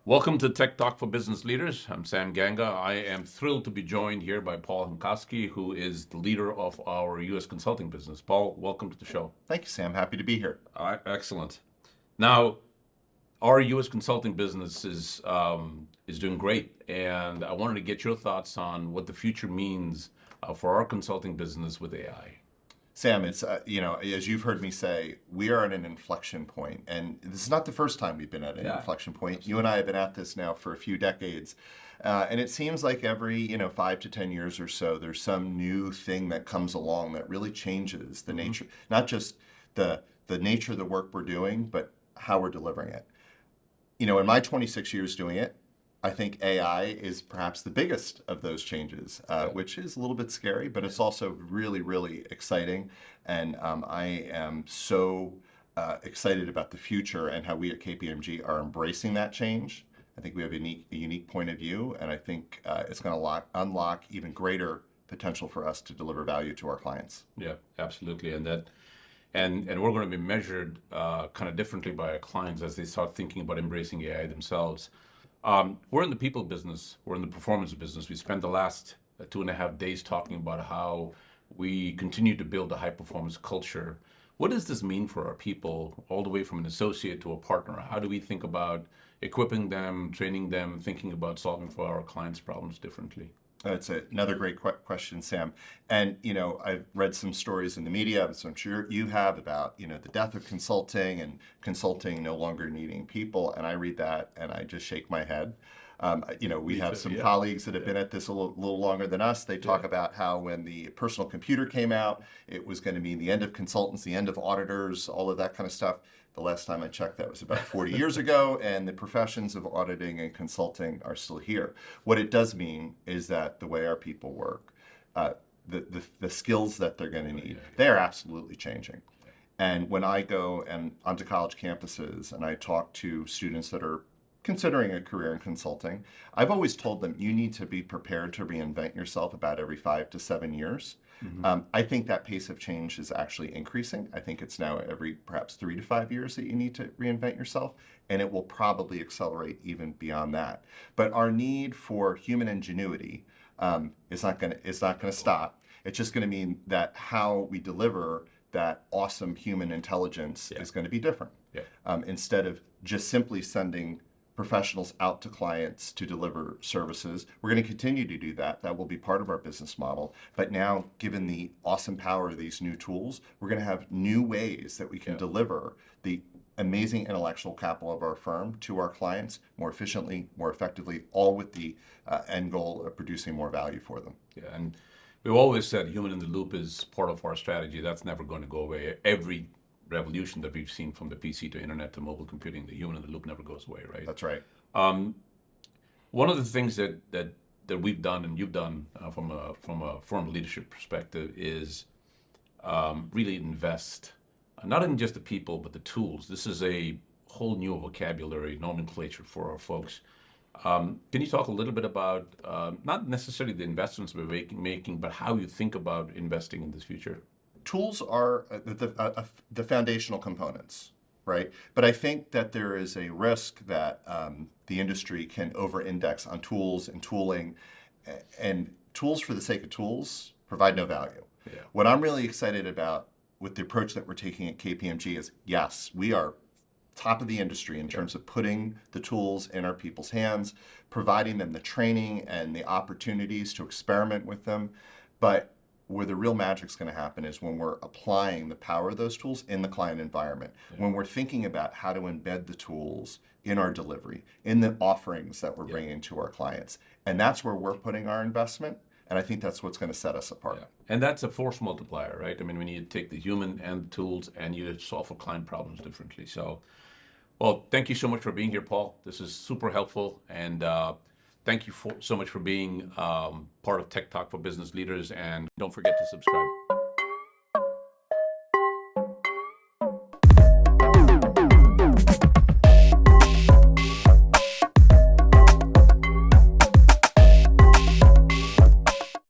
Welcome to Tech Talk for Business Leaders. I'm Sam Ganga. I am thrilled to be joined here by Paul Hencoski, who is the leader of our U.S. consulting business. Paul, welcome to the show. Thank you, Sam. Happy to be here. Excellent. Now, our U.S. consulting business is doing great, and I wanted to get your thoughts on what the future means for our consulting business with AI. Sam, it's, as you've heard me say, we are at an inflection point, and this is not the first time we've been at an inflection point. Absolutely. You and I have been at this now for a few decades, and it seems like every 5 to 10 years or so, there's some new thing that comes along that really changes the nature, not just the nature of the work we're doing, but how we're delivering it. In my 26 years doing it, I think AI is perhaps the biggest of those changes, which is a little bit scary, but it's also really, really exciting. And I am so excited about the future and how we at KPMG are embracing that change. I think we have a unique point of view, and I think it's going to unlock even greater potential for us to deliver value to our clients. Yeah, absolutely. And we're going to be measured kind of differently by our clients as they start thinking about embracing AI themselves. We're in the people business. We're in the performance business. We spent the last 2.5 days talking about how we continue to build a high-performance culture. What does this mean for our people, all the way from an associate to a partner? How do we think about equipping them, training them, thinking about solving for our clients' problems differently? That's another great question, Sam. And, I've read some stories in the media, so I'm sure you have, about, the death of consulting and consulting no longer needing people. And I read that and I just shake my head. We have some colleagues that have been at this a little longer than us. They talk about how when the personal computer came out, it was going to mean the end of consultants, the end of auditors, all of that kind of stuff. The last time I checked, that was about 40 years ago, and the professions of auditing and consulting are still here. What it does mean is that the way our people work, the skills that they're going to need, they are absolutely changing. And when I go onto college campuses and I talk to students that are considering a career in consulting, I've always told them, you need to be prepared to reinvent yourself about every 5 to 7 years. I think that pace of change is actually increasing. I think it's now every perhaps 3 to 5 years that you need to reinvent yourself, and it will probably accelerate even beyond that. But our need for human ingenuity is not going to stop. It's just going to mean that how we deliver that awesome human intelligence is going to be different. Instead of just simply sending professionals out to clients to deliver services, we're going to continue to do that. That will be part of our business model. But now, given the awesome power of these new tools, we're going to have new ways that we can deliver the amazing intellectual capital of our firm to our clients more efficiently, more effectively, all with the end goal of producing more value for them. Yeah, and we've always said human in the loop is part of our strategy. That's never going to go away. Every revolution that we've seen, from the PC to internet to mobile computing, the human in the loop never goes away, right? That's right. One of the things that we've done and you've done from a firm leadership perspective is really invest not in just the people but the tools. This is a whole new vocabulary, nomenclature for our folks. Can you talk a little bit about not necessarily the investments we're making, but how you think about investing in this future? Tools are the foundational components, right? But I think that there is a risk that the industry can over-index on tools and tooling, and tools for the sake of tools provide no value. What I'm really excited about with the approach that we're taking at KPMG is, yes, we are top of the industry in terms of putting the tools in our people's hands, providing them the training and the opportunities to experiment with them. But where the real magic's going to happen is when we're applying the power of those tools in the client environment, when we're thinking about how to embed the tools in our delivery, in the offerings that we're bringing to our clients. And that's where we're putting our investment, and I think that's what's going to set us apart. And that's a force multiplier, right? I mean, when you take the human and the tools and you solve for client problems differently. So, well, thank you so much for being here, Paul. This is super helpful, and thank you so much for being part of Tech Talk for Business Leaders, and don't forget to subscribe.